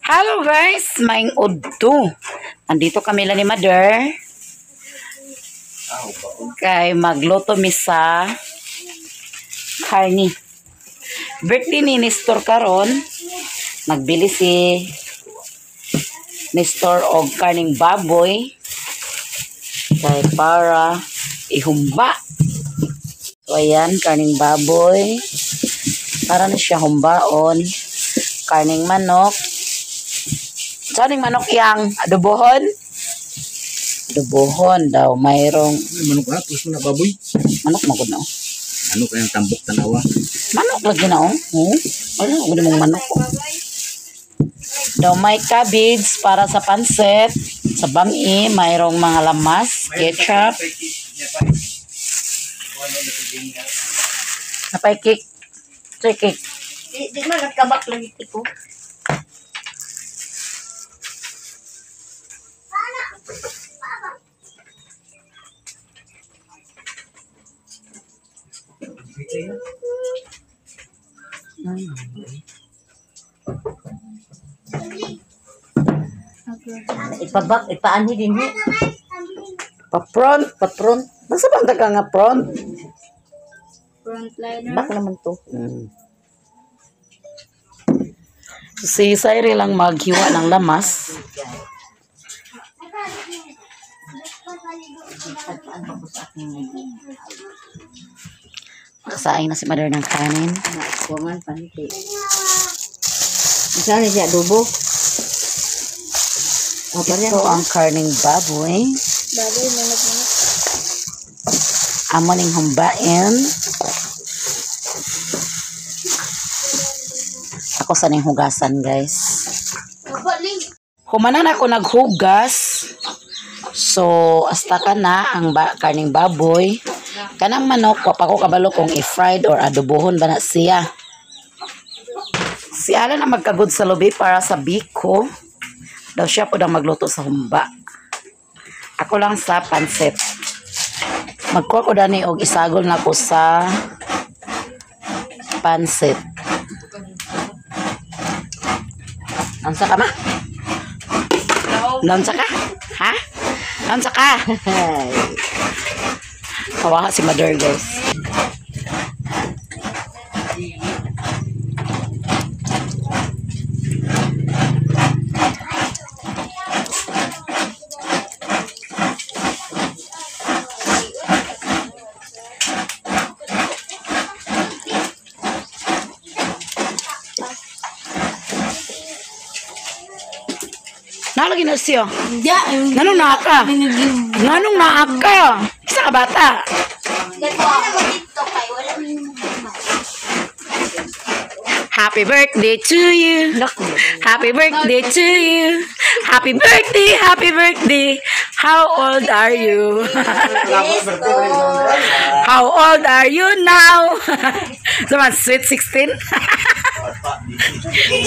Hello guys, maing udto. Andito kami lang ni Mother. Kay magluto mi sa karni. Birthday ni Nestor karon. Nagbili si Nestor og karning baboy. Kay para ihumba. So ayan, karning baboy. Para na siya humbaon. Karning manok. Kaning manok yang adobohon. Adobohon daw mayroong manok na gusto na baboy. Manok magud na. Manok kayang tambok tanawa. Manok lagi na oh. Ano gud mong manok. Daw may cabbage para sa pansit, sa bami mayroong mga lamas, ketchup. Napay cake. Cake. Di man nagkabak lagi ko. Ipaani din mo. Papron. Basta bang ka nga front? Frontliner. Bak naman to. Si Sairi lang maghiwa ng lamas. Nakasaing na si Mother ng kanin. Kuwangan panti. Isa na siya adobo. Ito ang karning baboy. Baboy manok. Amo ning humbain. Ako sa ning hugasan, guys. Humanan ako naghugas. So, hasta ka na ang karning baboy. Kanang manok, wapa ko kabalo kung i-fried or adobohon ba na siya. Si Alan na magkagod sa lobi para sa biko. Daw siya po daw magluto sa humba. Ako lang sa pansit. Magkuha ko dani og isagol na ko sa pansit. Lansa ka ma? Lansa ka? Ha? Lansa ka? Kawaha si Mother, guys. Nalagi na siya. Nanong naaka? Nanong naaka? Isa ka bata? Happy birthday to you. Happy birthday to you. Happy birthday, happy birthday. How old are you? How old are you now? Sama, sweet 16?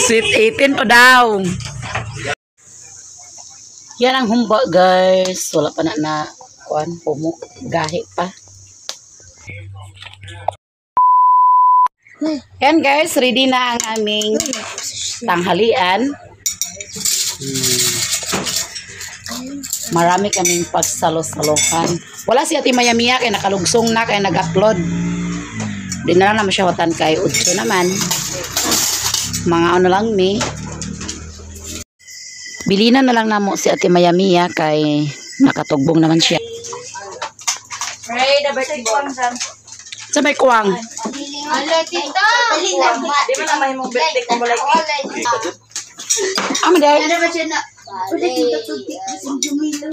Sweet 18 pa daw. Yan ang humba, guys. Wala pa na kuan, pumuk, gahi pa. Yan, guys, ready na ang aming tanghalian. Marami kaming pagsalo-salohan. Wala si Ate Mayamia kay nakalugsong na kay nag-upload. Di na lang masyawatan kay Udso naman. Mga ano lang ni. Bilinan na lang namo si Ate Mayamia kay nakatugbong naman siya. Pray the birthday boy. Sa may kuwang. Ala tita. Di ba naman mong birthday ko mulai. Ama day. Ano ba siya na? Pwede kita tutik sa jumilang.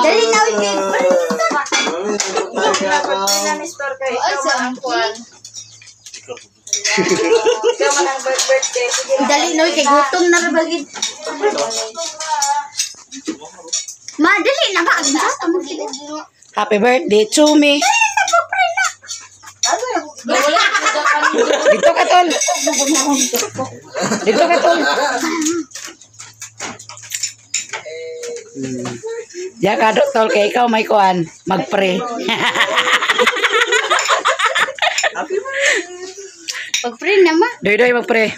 Dali na ulit. Dali na kay gutom na bagid. Ma, dali na ba? Happy birthday to me. Dito ka tol. Dito ka tol. Ya ka tol kay ikaw may kuan, magpre. Pag-free naman. Doy magpre.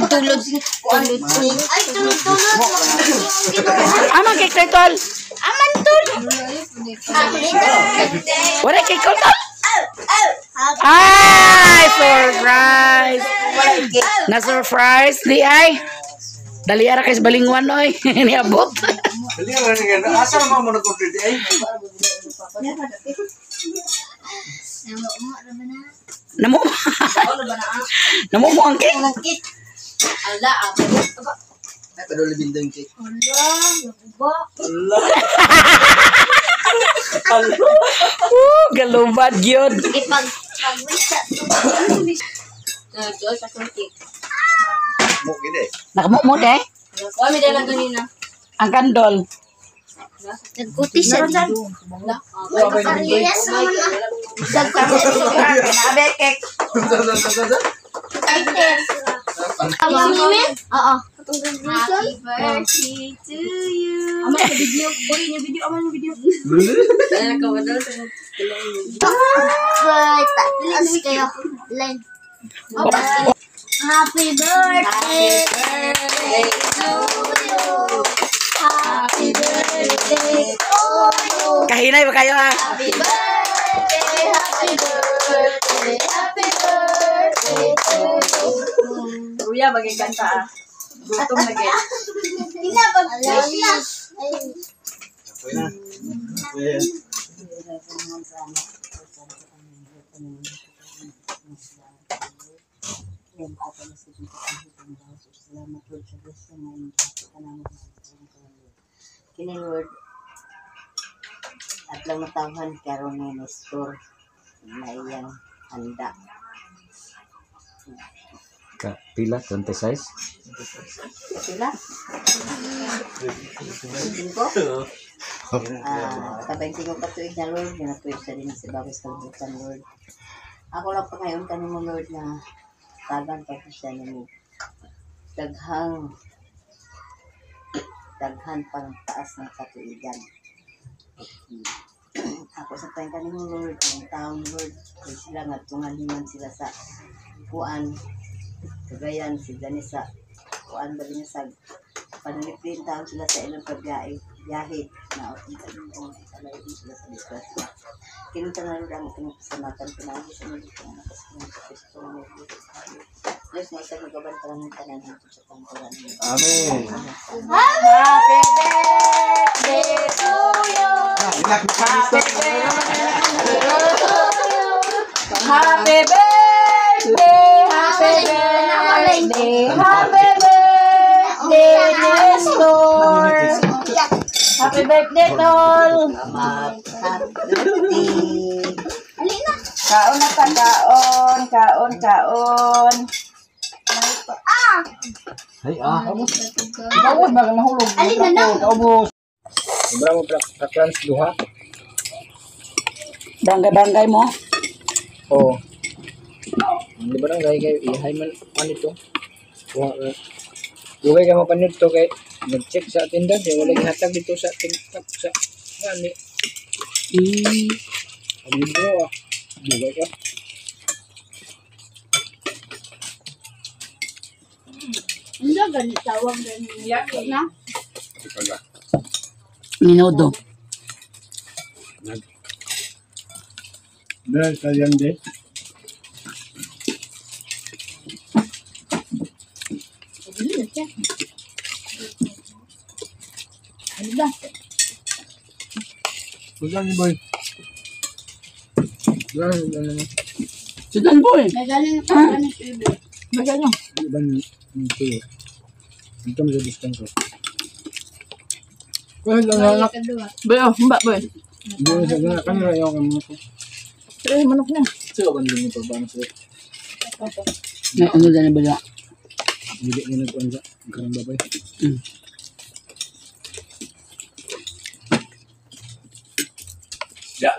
Tulod. Ay, tulod. Amang cake na tol. Aman, tulod. Wala cake tol. Ay, surprise. Na surprise di ay. Dali ara kay sa balingwan oy. Niabot. Dali nga nga. Asa naman mo nag-order di ay? Namo. Namo mo ang cake. Ala, Ay, paduli bindang cake. Galubad gyud. Mo gid eh. Nakamot mo de. Kami dalang ganina. Ang kandol. Nagkuti siya. Nabe cake. Oo. Happy birthday to you. Aman sa video. Boy, yung video. Aman yung video. Taas kayo. Len. Happy birthday to you. Happy birthday to you. Kahinay ba kayo ha? Happy birthday, happy birthday, happy birthday to you. Kuya, bagay kanta ah. Gutom na gaya. Pinapag-push na. Okay na. Well, Kini Lord at lang matawhan karon ni store na iyang handa. pila 26. Sila? Singko? Kabay singko katuig na Lord, na tuig sa din sa bagos kalibutan Lord. Ako lang pa ngayon kanimo Lord na tagan pa siya ni daghan pang taas ng katuigan. Ako sa tayo kanimo Lord, ang taong Lord, kay sila nga tunganiman sila sa kuan, kagayan sila ni sa kuan ba niya sa panlipin taon sila sa ilang pagbiyahe na ang kanimo talaga sila sa disgrasya. Kinunta na Lord ang kinapasamatan pinagi sa mga anak sa Kristo mo. Diyos na isang magabantaran ng tanan ng sa pangkulan mo. Amen. Happy birthday to you. Happy birthday, happy birthday, happy birthday, Nestor. Happy birthday, Tol. Kaon na ta, kaon. Ay ah. Bawos ba mahulog? Alin na na? Ubos. Sobra mo plans duha. Bangga-banggay mo. Oh. Hindi ba nang gaya ihay man ito? Dugay ka mapanid to kay nag-check sa tindahan kay wala gihatag dito sa tingkap sa gani. Abi bro. Dugay ka. Hindi ganit tawag ganit na. Minudo. Dahil kalian de. Ano ba? Bukan ni boy. Dahil ano na. Sidan boy. May galing pa ganit ibi. Bagay lang. Iban ito. Ito mo sa discount ko. Well, lang anak. Boy, oh, mbak boy. Hindi mo sa gana kamera ayaw ka mga ko. Pero manok na. Sino ba nila pa ba sa May ano dyan na bala. hindi ni nagkuan sa karang babay. Ya.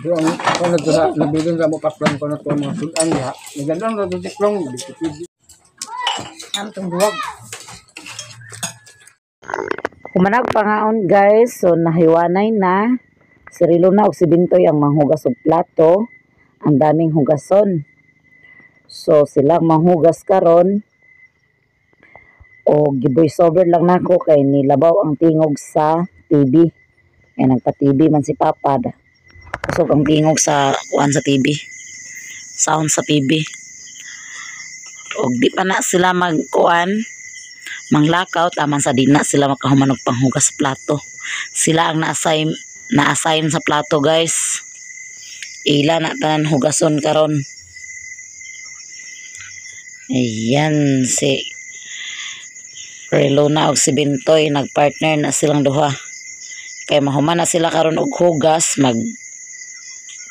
Bro, ako nagbilang sa mo paklan ko na to mga sudan ya. Nagandang na to tiklong. Amtong duwag. Humanag pangaon guys, so nahiwanay na. Si Rilo na og si Bintoy ang manghugas og plato. Ang daming hugason. So silang manghugas karon. O givoice over lang nako kay nilabaw ang tingog sa TV. Kaya nagpa-TV man si Papa. Kusog ang tingog sa kuan sa TV. Sound sa TV. O di pa na sila magkuan. Manglakaw taman sa di na sila makahuman og panghugas sa plato. Sila ang na-assign sa plato guys. Ila na tanan hugason karon. Ayan si Relona og si Bintoy nagpartner na silang duha. Kay mahuman na sila karon og hugas,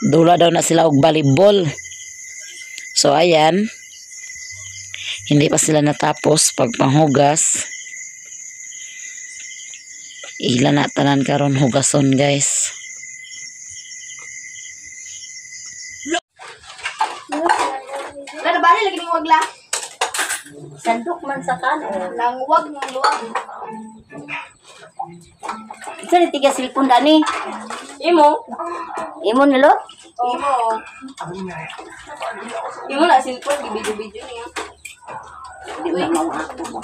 dula daw na sila og volleyball. So ayan. Hindi pa sila natapos pag panghugas. Ila na tanan karon hugason guys. Pero bali lagi ning wag la. Sandok man sa kan. Nang wag ng luwag. Isa ni tiga silpon dani. Imo. Imo nilo? Imo. Imo na simple di video-video niya. Di mo na ako.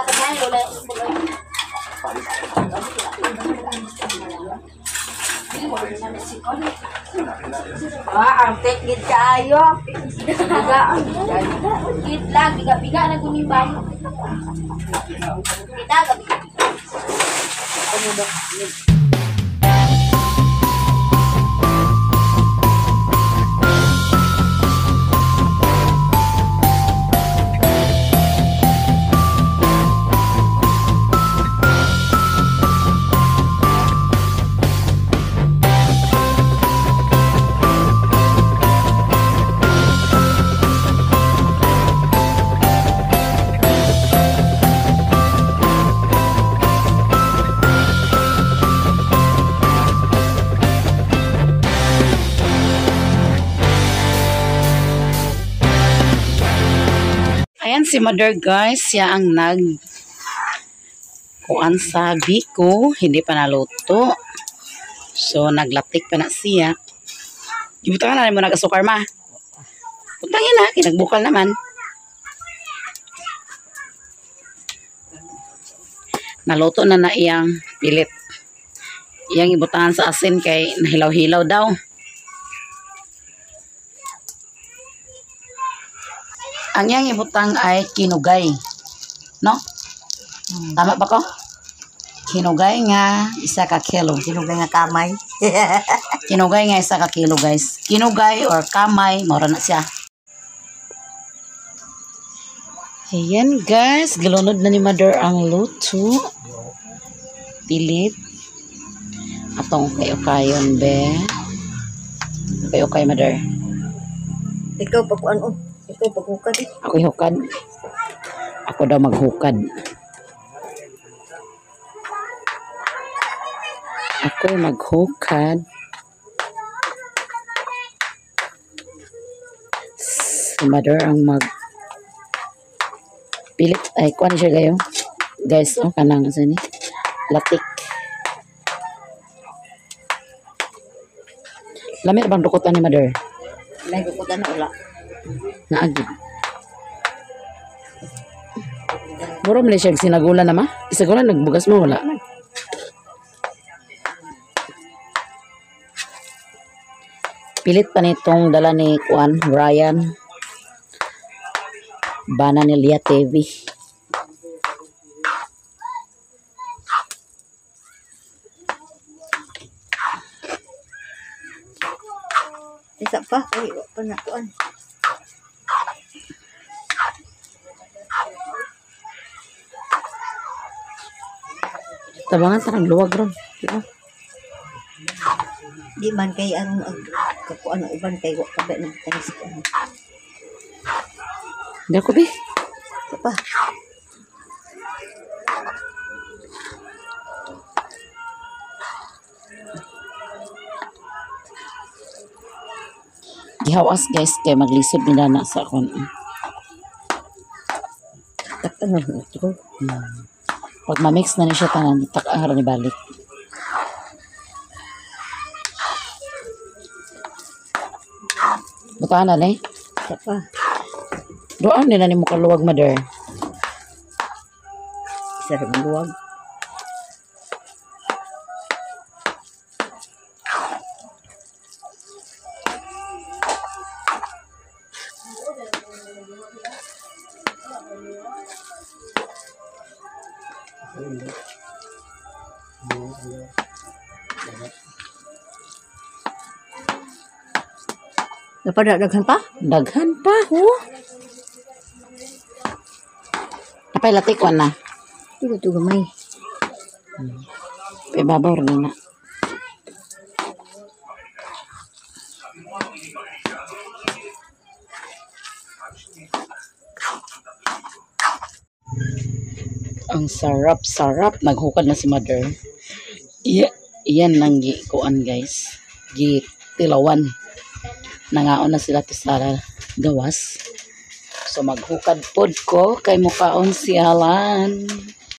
Tagay wala. Ang teknit kaayo. Bigaan. Git lang, biga-biga na gumimbay. Kita gabi. Ayan si Mother guys, siya ang kuan sa biko, hindi pa naluto. So naglatik pa na siya. Gibutangan na mo nagasukar ma. Putangin na, kinagbukal naman. Naluto na iyang pilit. Iyang ibutangan sa asin kay nahilaw-hilaw daw. Ang iyang ibutang ay kinugay. No? Tama ba ko? Kinugay nga isa ka kilo. Sinugay nga kamay. Kinugay nga isa ka kilo guys. Kinugay or kamay, mura na siya. Ayan guys, gilunod na ni Mother ang luto. Pilit. Atong kayo-kayon be. Kayo-kay Mother. Ikaw pagkuan o. Ikaw paghukad eh. Ako'y hukad. Ako daw maghukad. Ako'y maghukad. Si Mother ang pilit. Ay, kuha siya kayo. Guys, oh, kanang sa ni. Latik. Lamit bang dukutan ni Mother? May kukutan na ula. Naagid. Muro mo siya sinagulan na ma? Isagulan, nagbugas mo, wala. Pilit pa nitong dala ni Juan, Ryan. Bana ni Lia TV. Isa pa. Ay, pa na kuan. Tabangan sa nagluwag ron. Diba? Di man kay aron kakuan ang uban kay wa kabe ng tanis ko. Hindi ko, be. Isa pa. Gihawas guys, kay maglisod nila na sa akon. Ano ito? Pag ma-mix na ni siya tanan, tak-ang ni balik. Butaan na ni. Isa pa. Doon din na ni mo kaluwag, mother. Isa rin luwag. Napadaghan pa? Daghan pa, ho. Napay latikwan na. Ito gamay. Ibabaw rin na. Ang sarap-sarap. Naghukad na si mother. Iyan lang kuan guys. Tilawan. Nangaon na sila to sa gawas. So maghukad pod ko kay mukaon si Alan.